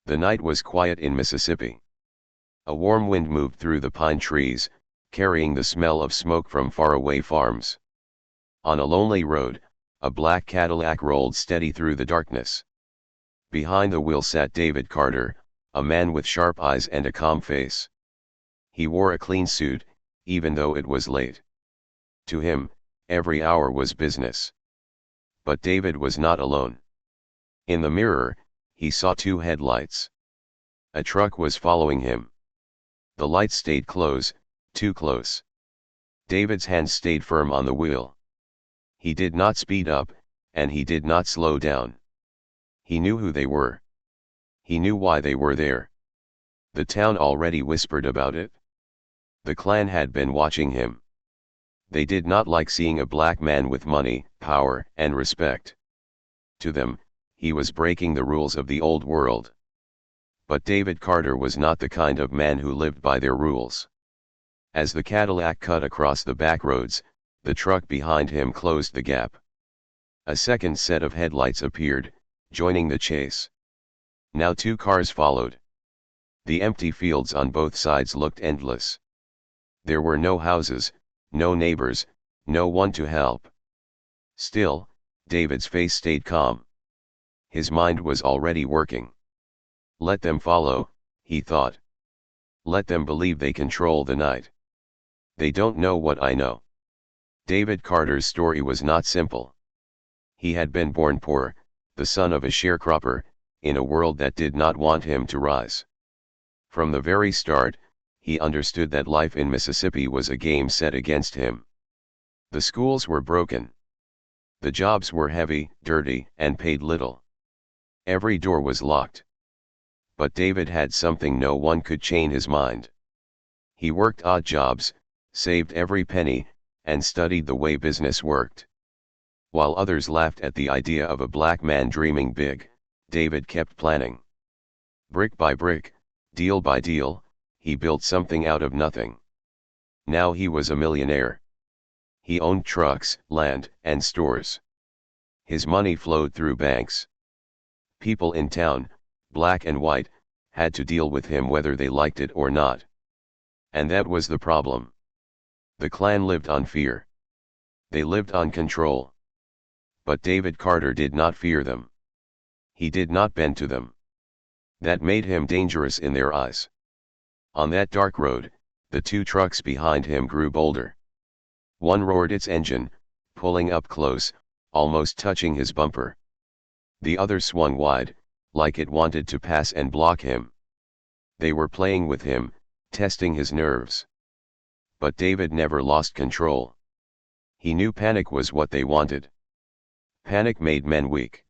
The night was quiet in Mississippi. A warm wind moved through the pine trees, carrying the smell of smoke from faraway farms. On a lonely road, a black Cadillac rolled steady through the darkness. Behind the wheel sat David Carter, a man with sharp eyes and a calm face. He wore a clean suit, even though it was late. To him, every hour was business. But David was not alone. In the mirror, he saw two headlights. A truck was following him. The lights stayed close, too close. David's hands stayed firm on the wheel. He did not speed up, and he did not slow down. He knew who they were. He knew why they were there. The town already whispered about it. The Klan had been watching him. They did not like seeing a black man with money, power, and respect. To them, he was breaking the rules of the old world. But David Carter was not the kind of man who lived by their rules. As the Cadillac cut across the back roads, the truck behind him closed the gap. A second set of headlights appeared, joining the chase. Now two cars followed. The empty fields on both sides looked endless. There were no houses, no neighbors, no one to help. Still, David's face stayed calm. His mind was already working. Let them follow, he thought. Let them believe they control the night. They don't know what I know. David Carter's story was not simple. He had been born poor, the son of a sharecropper, in a world that did not want him to rise. From the very start, he understood that life in Mississippi was a game set against him. The schools were broken. The jobs were heavy, dirty, and paid little. Every door was locked. But David had something no one could chain his mind. He worked odd jobs, saved every penny, and studied the way business worked. While others laughed at the idea of a black man dreaming big, David kept planning. Brick by brick, deal by deal, he built something out of nothing. Now he was a millionaire. He owned trucks, land, and stores. His money flowed through banks. People in town, black and white, had to deal with him whether they liked it or not. And that was the problem. The Klan lived on fear. They lived on control. But David Carter did not fear them. He did not bend to them. That made him dangerous in their eyes. On that dark road, the two trucks behind him grew bolder. One roared its engine, pulling up close, almost touching his bumper. The other swung wide, like it wanted to pass and block him. They were playing with him, testing his nerves. But David never lost control. He knew panic was what they wanted. Panic made men weak.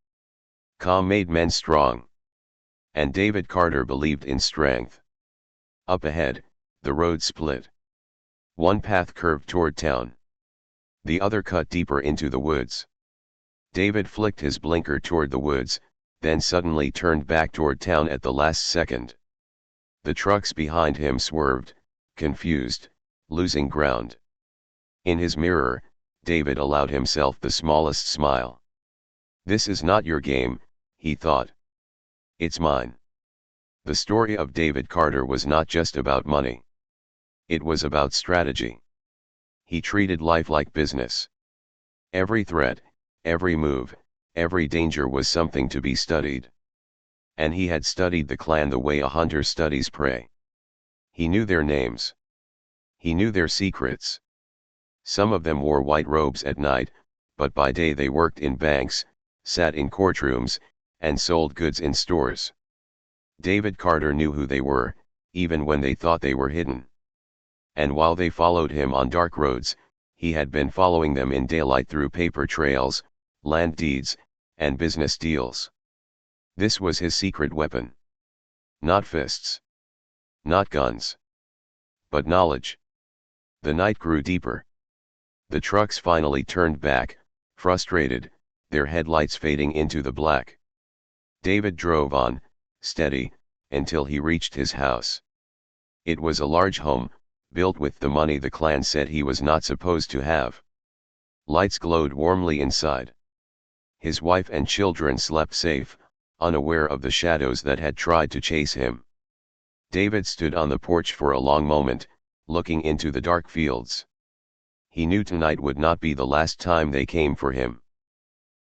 Calm made men strong. And David Carter believed in strength. Up ahead, the road split. One path curved toward town. The other cut deeper into the woods. David flicked his blinker toward the woods, then suddenly turned back toward town at the last second. The trucks behind him swerved, confused, losing ground. In his mirror, David allowed himself the smallest smile. This is not your game, he thought. It's mine. The story of David Carter was not just about money. It was about strategy. He treated life like business. Every threat, every move, every danger was something to be studied. And he had studied the Klan the way a hunter studies prey. He knew their names. He knew their secrets. Some of them wore white robes at night, but by day they worked in banks, sat in courtrooms, and sold goods in stores. David Carter knew who they were, even when they thought they were hidden. And while they followed him on dark roads, he had been following them in daylight through paper trails, land deeds, and business deals. This was his secret weapon. Not fists. Not guns. But knowledge. The night grew deeper. The trucks finally turned back, frustrated, their headlights fading into the black. David drove on, steady, until he reached his house. It was a large home, built with the money the Klan said he was not supposed to have. Lights glowed warmly inside. His wife and children slept safe, unaware of the shadows that had tried to chase him. David stood on the porch for a long moment, looking into the dark fields. He knew tonight would not be the last time they came for him.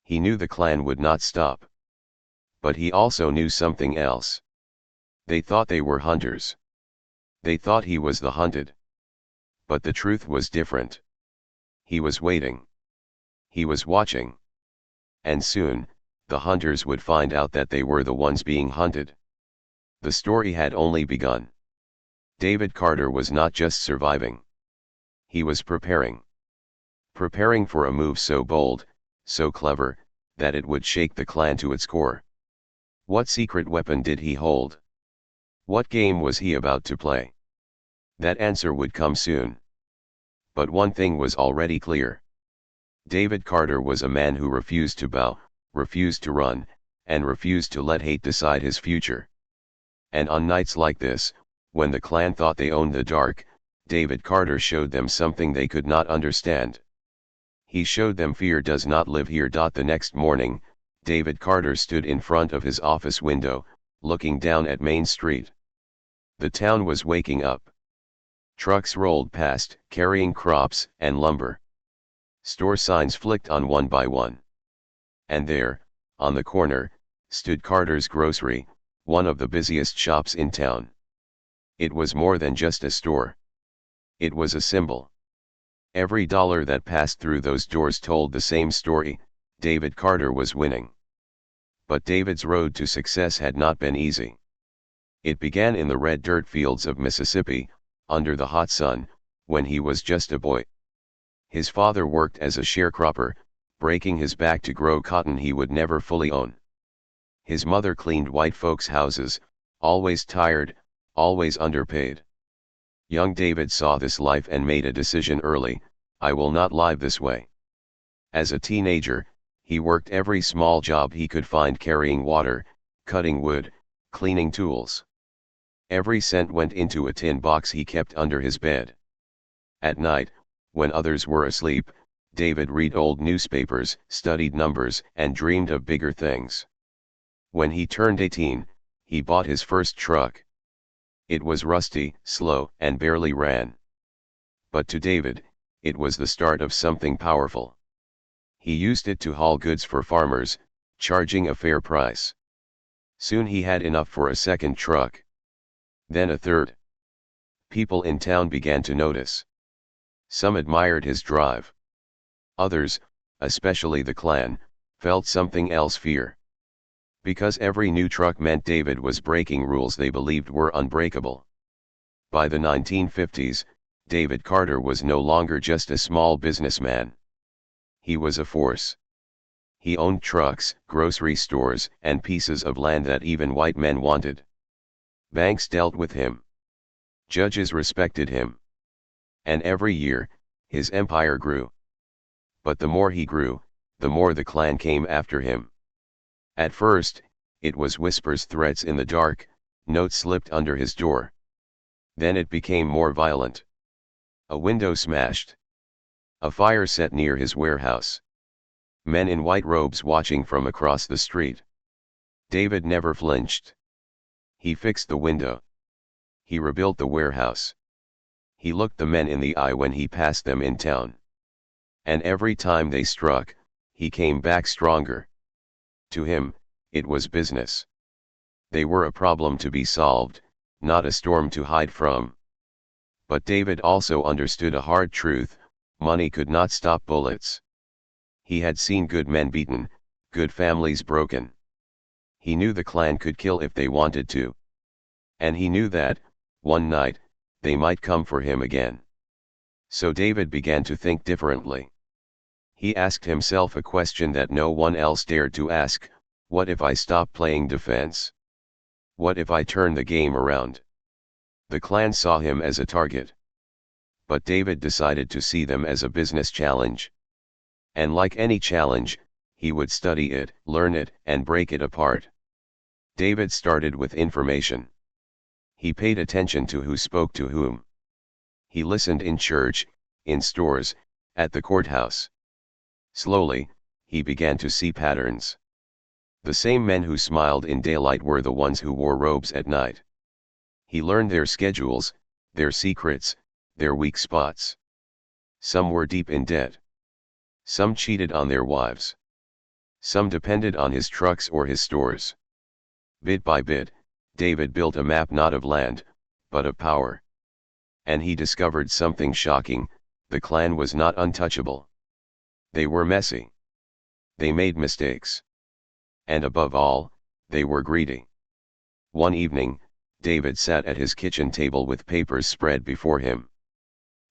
He knew the clan would not stop. But he also knew something else. They thought they were hunters. They thought he was the hunted. But the truth was different. He was waiting. He was watching. And soon, the hunters would find out that they were the ones being hunted. The story had only begun. David Carter was not just surviving. He was preparing. Preparing for a move so bold, so clever, that it would shake the clan to its core. What secret weapon did he hold? What game was he about to play? That answer would come soon. But one thing was already clear. David Carter was a man who refused to bow, refused to run, and refused to let hate decide his future. And on nights like this, when the clan thought they owned the dark, David Carter showed them something they could not understand. He showed them fear does not live here. The next morning, David Carter stood in front of his office window, looking down at Main Street. The town was waking up. Trucks rolled past, carrying crops and lumber. Store signs flicked on one by one. And there, on the corner, stood Carter's Grocery, one of the busiest shops in town. It was more than just a store. It was a symbol. Every dollar that passed through those doors told the same story: David Carter was winning. But David's road to success had not been easy. It began in the red dirt fields of Mississippi, under the hot sun, when he was just a boy. His father worked as a sharecropper, breaking his back to grow cotton he would never fully own. His mother cleaned white folks' houses, always tired, always underpaid. Young David saw this life and made a decision early: I will not live this way. As a teenager, he worked every small job he could find, carrying water, cutting wood, cleaning tools. Every cent went into a tin box he kept under his bed. At night, when others were asleep, David read old newspapers, studied numbers, and dreamed of bigger things. When he turned 18, he bought his first truck. It was rusty, slow, and barely ran. But to David, it was the start of something powerful. He used it to haul goods for farmers, charging a fair price. Soon he had enough for a second truck. Then a third. People in town began to notice. Some admired his drive. Others, especially the clan, felt something else: fear. Because every new truck meant David was breaking rules they believed were unbreakable. By the 1950s, David Carter was no longer just a small businessman. He was a force. He owned trucks, grocery stores, and pieces of land that even white men wanted. Banks dealt with him. Judges respected him. And every year, his empire grew. But the more he grew, the more the clan came after him. At first, it was whispers, threats in the dark, notes slipped under his door. Then it became more violent. A window smashed. A fire set near his warehouse. Men in white robes watching from across the street. David never flinched. He fixed the window. He rebuilt the warehouse. He looked the men in the eye when he passed them in town. And every time they struck, he came back stronger. To him, it was business. They were a problem to be solved, not a storm to hide from. But David also understood a hard truth: money could not stop bullets. He had seen good men beaten, good families broken. He knew the clan could kill if they wanted to. And he knew that, one night, they might come for him again. So David began to think differently. He asked himself a question that no one else dared to ask: what if I stop playing defense? What if I turn the game around? The clan saw him as a target. But David decided to see them as a business challenge. And like any challenge, he would study it, learn it, and break it apart. David started with information. He paid attention to who spoke to whom. He listened in church, in stores, at the courthouse. Slowly, he began to see patterns. The same men who smiled in daylight were the ones who wore robes at night. He learned their schedules, their secrets, their weak spots. Some were deep in debt. Some cheated on their wives. Some depended on his trucks or his stores. Bit by bit, David built a map not of land, but of power. And he discovered something shocking: the clan was not untouchable. They were messy. They made mistakes. And above all, they were greedy. One evening, David sat at his kitchen table with papers spread before him.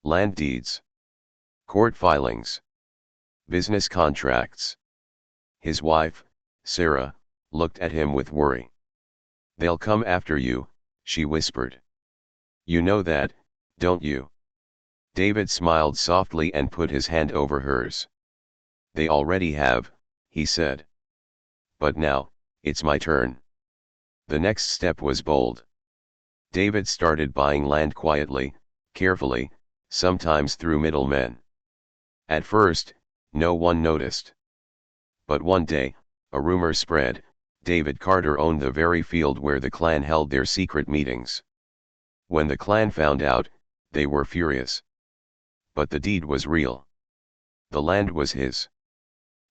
Land deeds. Court filings. Business contracts. His wife, Sarah, looked at him with worry. "They'll come after you," she whispered. "You know that, don't you?" David smiled softly and put his hand over hers. "They already have," he said. "But now, it's my turn." The next step was bold. David started buying land quietly, carefully, sometimes through middlemen. At first, no one noticed. But one day, a rumor spread: David Carter owned the very field where the clan held their secret meetings. When the clan found out, they were furious. But the deed was real. The land was his.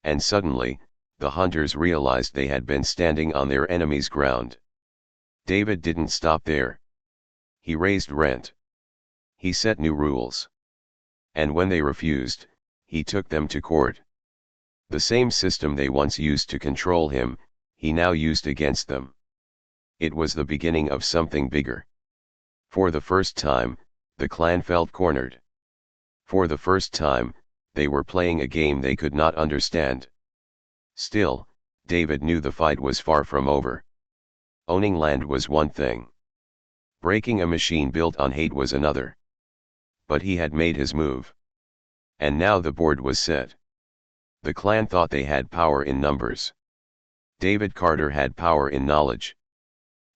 And suddenly, the hunters realized they had been standing on their enemy's ground. David didn't stop there. He raised rent. He set new rules. And when they refused, he took them to court. The same system they once used to control him, he now used against them. It was the beginning of something bigger. For the first time, the clan felt cornered. For the first time, they were playing a game they could not understand. Still, David knew the fight was far from over. Owning land was one thing. Breaking a machine built on hate was another. But he had made his move. And now the board was set. The clan thought they had power in numbers. David Carter had power in knowledge.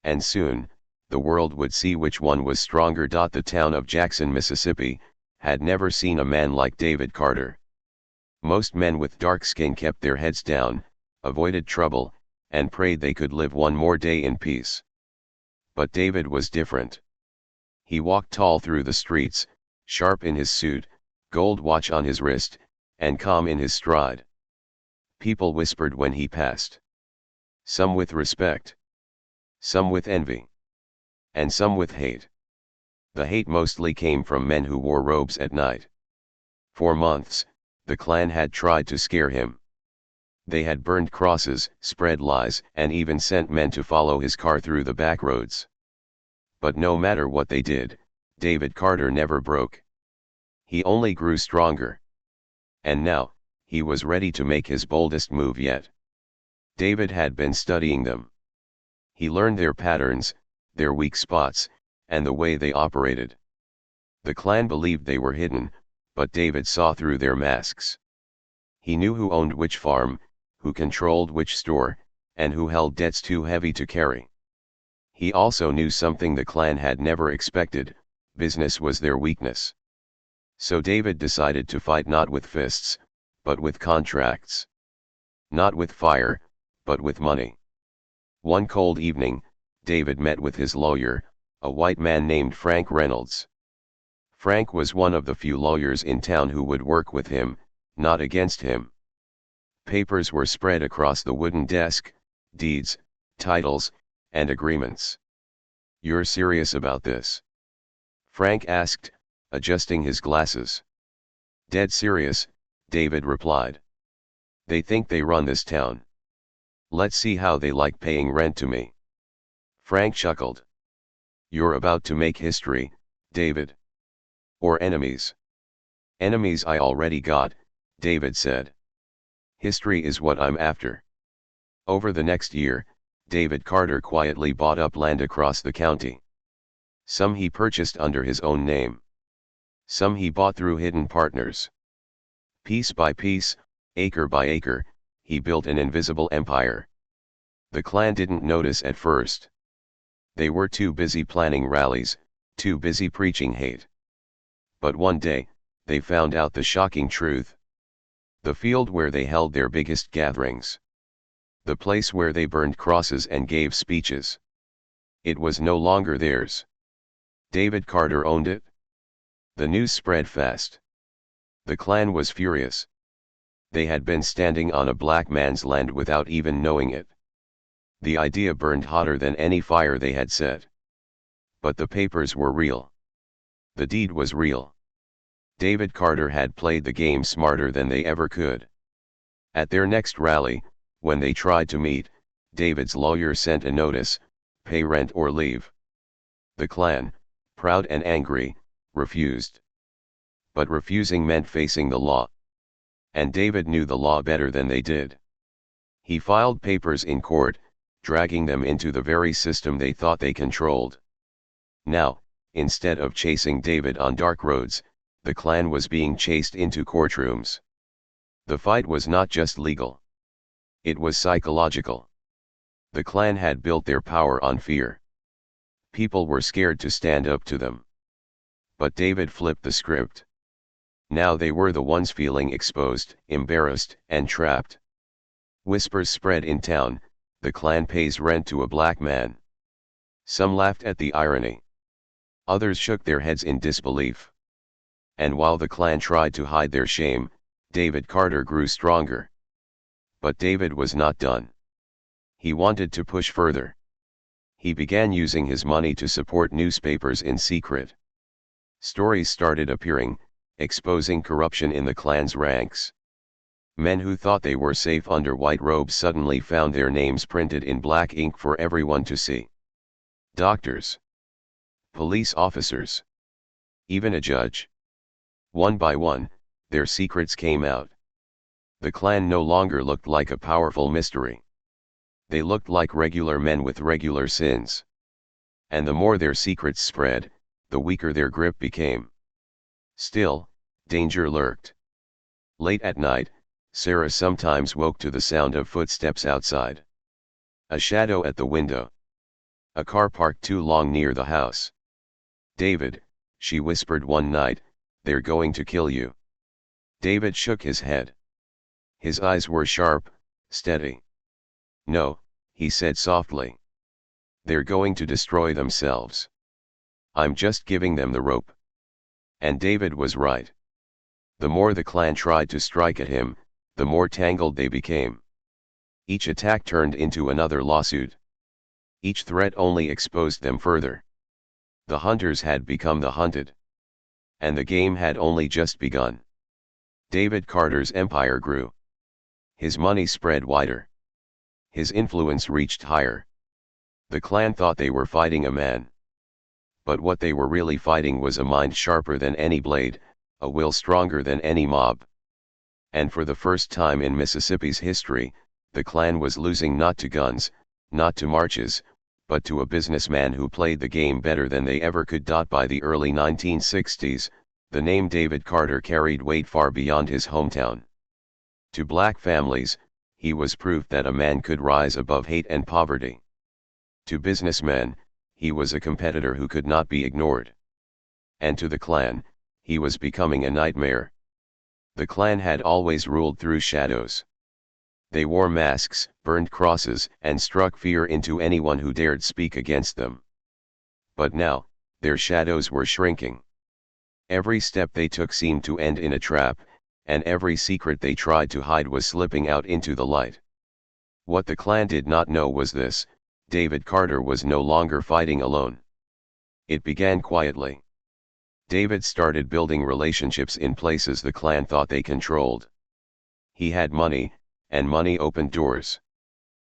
And soon, the world would see which one was stronger. The town of Jackson, Mississippi, had never seen a man like David Carter. Most men with dark skin kept their heads down, avoided trouble, and prayed they could live one more day in peace. But David was different. He walked tall through the streets, sharp in his suit, gold watch on his wrist, and calm in his stride. People whispered when he passed. Some with respect. Some with envy. And some with hate. The hate mostly came from men who wore robes at night. For months, the clan had tried to scare him. They had burned crosses, spread lies, and even sent men to follow his car through the back roads. But no matter what they did, David Carter never broke. He only grew stronger. And now, he was ready to make his boldest move yet. David had been studying them. He learned their patterns, their weak spots, and the way they operated. The clan believed they were hidden, but David saw through their masks. He knew who owned which farm, who controlled which store, and who held debts too heavy to carry. He also knew something the clan had never expected: business was their weakness. So David decided to fight not with fists, but with contracts. Not with fire, but with money. One cold evening, David met with his lawyer, a white man named Frank Reynolds. Frank was one of the few lawyers in town who would work with him, not against him. Papers were spread across the wooden desk: deeds, titles, and agreements. "You're serious about this?" Frank asked, adjusting his glasses. "Dead serious," David replied. "They think they run this town. Let's see how they like paying rent to me." Frank chuckled. "You're about to make history, David." "Or enemies." "Enemies I already got," David said. "History is what I'm after." Over the next year, David Carter quietly bought up land across the county. Some he purchased under his own name. Some he bought through hidden partners. Piece by piece, acre by acre, he built an invisible empire. The clan didn't notice at first. They were too busy planning rallies, too busy preaching hate. But one day, they found out the shocking truth. The field where they held their biggest gatherings. the place where they burned crosses and gave speeches. It was no longer theirs. David Carter owned it. The news spread fast. The Klan was furious. They had been standing on a black man's land without even knowing it. The idea burned hotter than any fire they had set. But the papers were real. The deed was real. David Carter had played the game smarter than they ever could. At their next rally, when they tried to meet, David's lawyer sent a notice: pay rent or leave. The Klan, proud and angry, refused. But refusing meant facing the law. And David knew the law better than they did. He filed papers in court, dragging them into the very system they thought they controlled. Now, instead of chasing David on dark roads, the Klan was being chased into courtrooms. The fight was not just legal. It was psychological. The Klan had built their power on fear. People were scared to stand up to them. But David flipped the script. Now they were the ones feeling exposed, embarrassed, and trapped. Whispers spread in town: the Klan pays rent to a black man. Some laughed at the irony. Others shook their heads in disbelief. And while the Klan tried to hide their shame, David Carter grew stronger. But David was not done. He wanted to push further. He began using his money to support newspapers in secret. Stories started appearing, exposing corruption in the Klan's ranks. Men who thought they were safe under white robes suddenly found their names printed in black ink for everyone to see. Doctors, police officers, even a judge. One by one, their secrets came out. The Klan no longer looked like a powerful mystery. They looked like regular men with regular sins. And the more their secrets spread, the weaker their grip became. Still, danger lurked. Late at night, Sarah sometimes woke to the sound of footsteps outside. A shadow at the window. A car parked too long near the house. "David," she whispered one night, "they're going to kill you." David shook his head. His eyes were sharp, steady. "No," he said softly. "They're going to destroy themselves. I'm just giving them the rope." And David was right. The more the Klan tried to strike at him, the more tangled they became. Each attack turned into another lawsuit. Each threat only exposed them further. The hunters had become the hunted. And the game had only just begun. David Carter's empire grew. His money spread wider. His influence reached higher. The Klan thought they were fighting a man. But what they were really fighting was a mind sharper than any blade, a will stronger than any mob. And for the first time in Mississippi's history, the Klan was losing not to guns, not to marches, but to a businessman who played the game better than they ever could. By the early 1960s, the name David Carter carried weight far beyond his hometown. To black families, he was proof that a man could rise above hate and poverty. To businessmen, he was a competitor who could not be ignored. And to the Klan, he was becoming a nightmare. The Klan had always ruled through shadows. They wore masks, burned crosses, and struck fear into anyone who dared speak against them. But now, their shadows were shrinking. Every step they took seemed to end in a trap, and every secret they tried to hide was slipping out into the light. What the Klan did not know was this: David Carter was no longer fighting alone. It began quietly. David started building relationships in places the Klan thought they controlled. He had money, and money opened doors.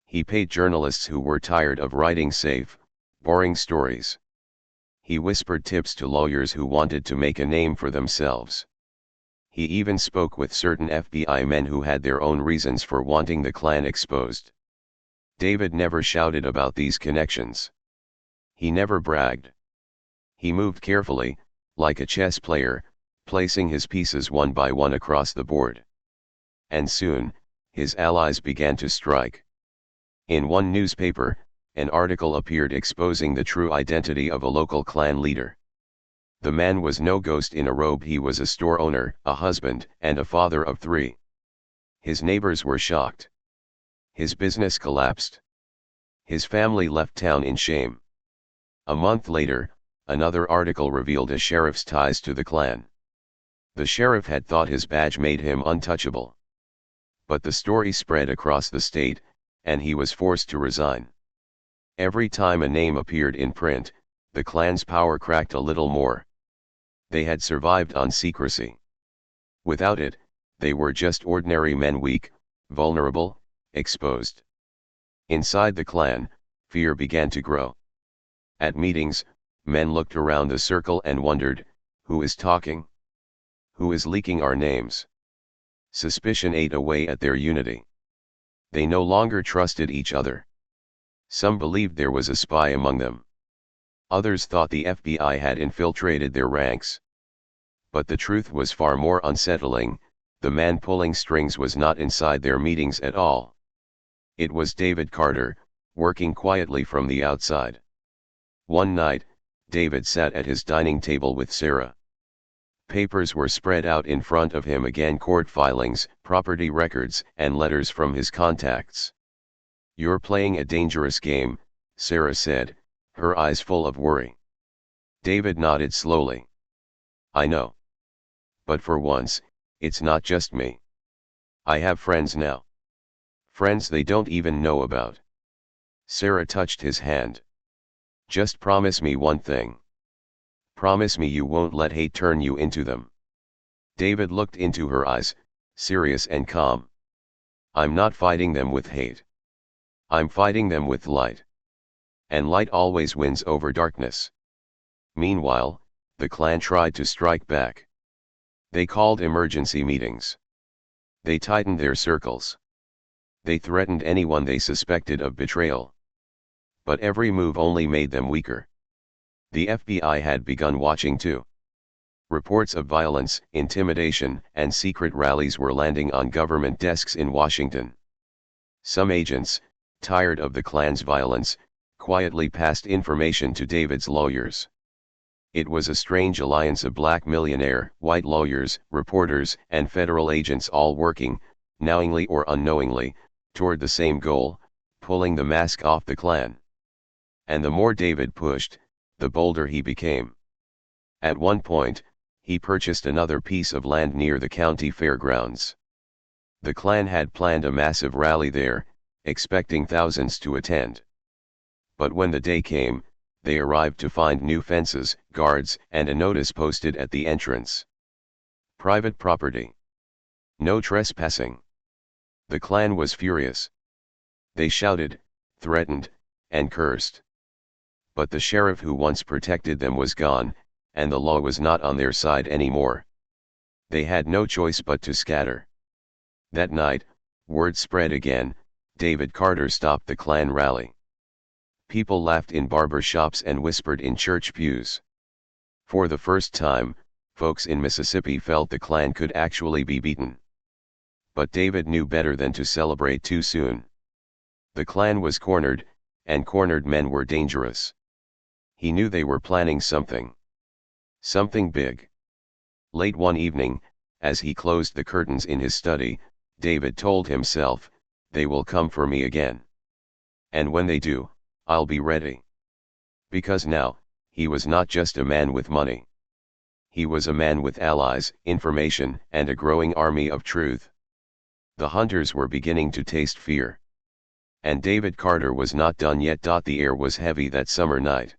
He paid journalists who were tired of writing safe, boring stories. He whispered tips to lawyers who wanted to make a name for themselves. He even spoke with certain FBI men who had their own reasons for wanting the Klan exposed. David never shouted about these connections. He never bragged. He moved carefully, like a chess player, placing his pieces one by one across the board. And soon, his allies began to strike. In one newspaper, an article appeared exposing the true identity of a local Klan leader. The man was no ghost in a robe. He was a store owner, a husband, and a father of 3. His neighbors were shocked. His business collapsed. His family left town in shame. A month later, another article revealed a sheriff's ties to the Klan. The sheriff had thought his badge made him untouchable. But the story spread across the state, and he was forced to resign. Every time a name appeared in print, the Klan's power cracked a little more. They had survived on secrecy. Without it, they were just ordinary men, weak, vulnerable, exposed. Inside the Klan, fear began to grow. At meetings, men looked around the circle and wondered, who is talking? Who is leaking our names? Suspicion ate away at their unity. They no longer trusted each other. Some believed there was a spy among them. Others thought the FBI had infiltrated their ranks. But the truth was far more unsettling. The man pulling strings was not inside their meetings at all. It was David Carter, working quietly from the outside. One night, David sat at his dining table with Sarah. Papers were spread out in front of him, again court filings, property records, and letters from his contacts. "You're playing a dangerous game," Sarah said, her eyes full of worry. David nodded slowly. "I know. But for once, it's not just me. I have friends now. Friends they don't even know about." Sarah touched his hand. "Just promise me one thing. Promise me you won't let hate turn you into them." David looked into her eyes, serious and calm. "I'm not fighting them with hate. I'm fighting them with light. And light always wins over darkness." Meanwhile, the Klan tried to strike back. They called emergency meetings. They tightened their circles. They threatened anyone they suspected of betrayal. But every move only made them weaker. The FBI had begun watching too. Reports of violence, intimidation, and secret rallies were landing on government desks in Washington. Some agents, tired of the Klan's violence, quietly passed information to David's lawyers. It was a strange alliance of black millionaire, white lawyers, reporters, and federal agents all working, knowingly or unknowingly, toward the same goal, pulling the mask off the Klan. And the more David pushed, the bolder he became. At one point, he purchased another piece of land near the county fairgrounds. The Klan had planned a massive rally there, expecting thousands to attend. But when the day came, they arrived to find new fences, guards, and a notice posted at the entrance. Private property. No trespassing. The Klan was furious. They shouted, threatened, and cursed. But the sheriff who once protected them was gone, and the law was not on their side anymore. They had no choice but to scatter. That night, word spread again, David Carter stopped the Klan rally. People laughed in barber shops and whispered in church pews. For the first time, folks in Mississippi felt the Klan could actually be beaten. But David knew better than to celebrate too soon. The Klan was cornered, and cornered men were dangerous. He knew they were planning something. Something big. Late one evening, as he closed the curtains in his study, David told himself, "They will come for me again. And when they do, I'll be ready." Because now, he was not just a man with money. He was a man with allies, information, and a growing army of truth. The hunters were beginning to taste fear. And David Carter was not done yet. The air was heavy that summer night.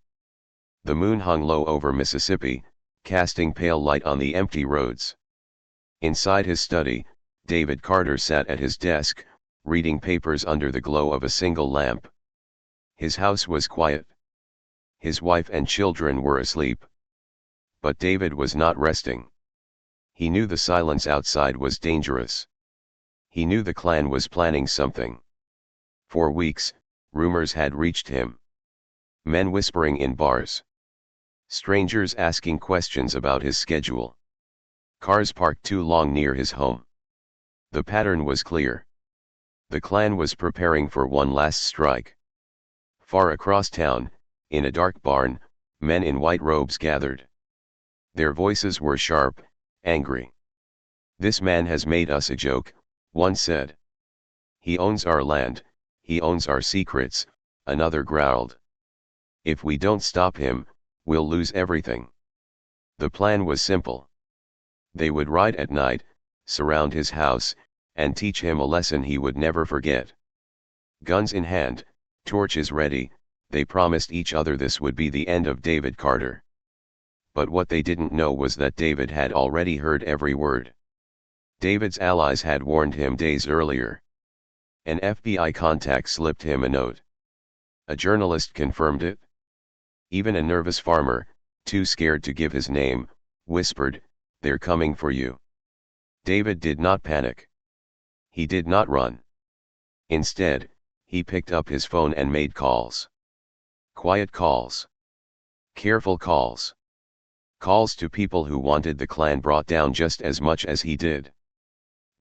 The moon hung low over Mississippi, casting pale light on the empty roads. Inside his study, David Carter sat at his desk, reading papers under the glow of a single lamp. His house was quiet. His wife and children were asleep. But David was not resting. He knew the silence outside was dangerous. He knew the Klan was planning something. For weeks, rumors had reached him. Men whispering in bars. Strangers asking questions about his schedule. Cars parked too long near his home. The pattern was clear. The Klan was preparing for one last strike. Far across town, in a dark barn, men in white robes gathered. Their voices were sharp, angry. "This man has made us a joke," one said. "He owns our land, "He owns our secrets," another growled. "If we don't stop him, we'll lose everything." The plan was simple. They would ride at night, surround his house, and teach him a lesson he would never forget. Guns in hand, torches ready, they promised each other this would be the end of David Carter. But what they didn't know was that David had already heard every word. David's allies had warned him days earlier. An FBI contact slipped him a note. A journalist confirmed it. Even a nervous farmer, too scared to give his name, whispered, "They're coming for you." David did not panic. He did not run. Instead, he picked up his phone and made calls. Quiet calls. Careful calls. Calls to people who wanted the Klan brought down just as much as he did.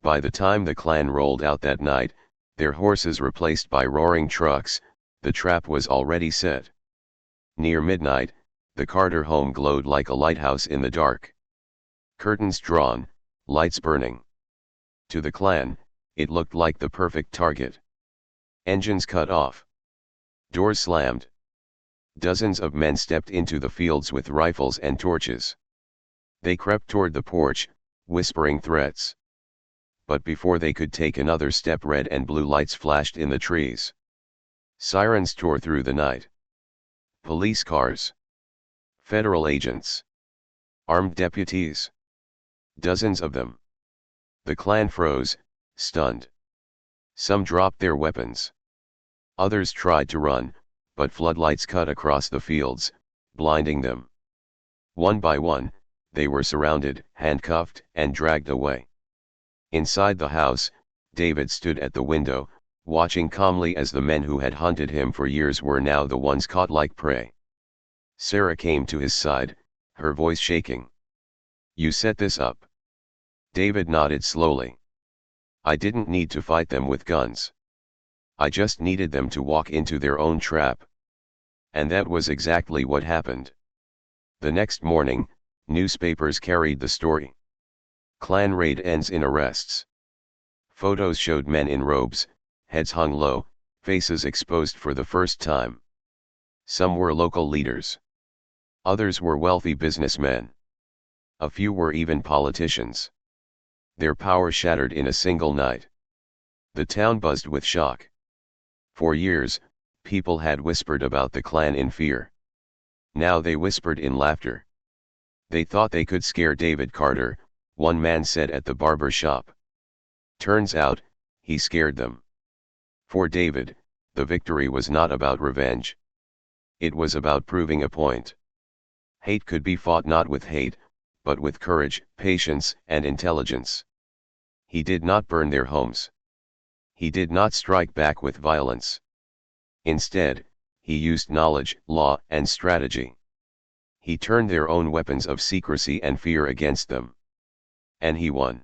By the time the Klan rolled out that night, their horses replaced by roaring trucks, the trap was already set. Near midnight, the Carter home glowed like a lighthouse in the dark. Curtains drawn, lights burning. To the Klan, it looked like the perfect target. Engines cut off. Doors slammed. Dozens of men stepped into the fields with rifles and torches. They crept toward the porch, whispering threats. But before they could take another step, red and blue lights flashed in the trees. Sirens tore through the night. Police cars. Federal agents. Armed deputies. Dozens of them. The Klan froze, stunned. Some dropped their weapons. Others tried to run, but floodlights cut across the fields, blinding them. One by one, they were surrounded, handcuffed, and dragged away. Inside the house, David stood at the window, watching calmly as the men who had hunted him for years were now the ones caught like prey. Sarah came to his side, her voice shaking. "You set this up?" David nodded slowly. "I didn't need to fight them with guns. I just needed them to walk into their own trap." And that was exactly what happened. The next morning, newspapers carried the story. Klan raid ends in arrests. Photos showed men in robes, heads hung low, faces exposed for the first time. Some were local leaders. Others were wealthy businessmen. A few were even politicians. Their power shattered in a single night. The town buzzed with shock. For years, people had whispered about the Klan in fear. Now they whispered in laughter. They thought they could scare David Carter, one man said at the barber shop. Turns out, he scared them. For David, the victory was not about revenge. It was about proving a point. Hate could be fought not with hate, but with courage, patience, and intelligence. He did not burn their homes. He did not strike back with violence. Instead, he used knowledge, law, and strategy. He turned their own weapons of secrecy and fear against them. And he won.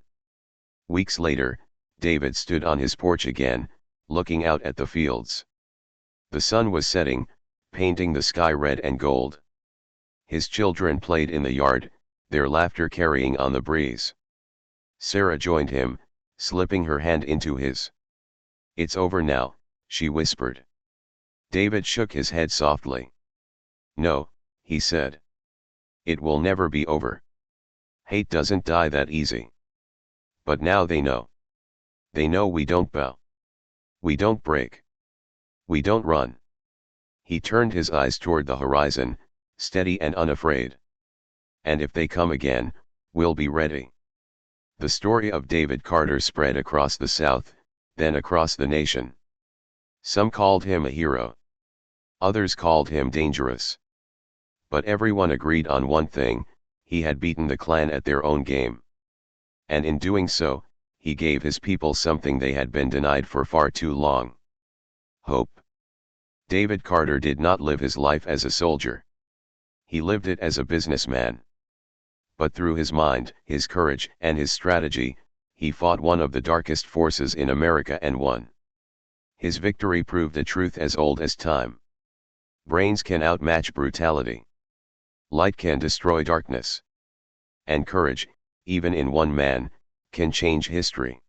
Weeks later, David stood on his porch again, looking out at the fields. The sun was setting, painting the sky red and gold. His children played in the yard, their laughter carrying on the breeze. Sarah joined him, slipping her hand into his. "It's over now," she whispered. David shook his head softly. "No," he said. "It will never be over. Hate doesn't die that easy. But now they know. They know we don't bow. We don't break. We don't run." He turned his eyes toward the horizon, steady and unafraid. "And if they come again, we'll be ready." The story of David Carter spread across the South, then across the nation. Some called him a hero. Others called him dangerous. But everyone agreed on one thing: he had beaten the Klan at their own game. And in doing so, he gave his people something they had been denied for far too long: hope. David Carter did not live his life as a soldier. He lived it as a businessman. But through his mind, his courage, and his strategy, he fought one of the darkest forces in America and won. His victory proved a truth as old as time. Brains can outmatch brutality. Light can destroy darkness. And courage, even in one man, can change history.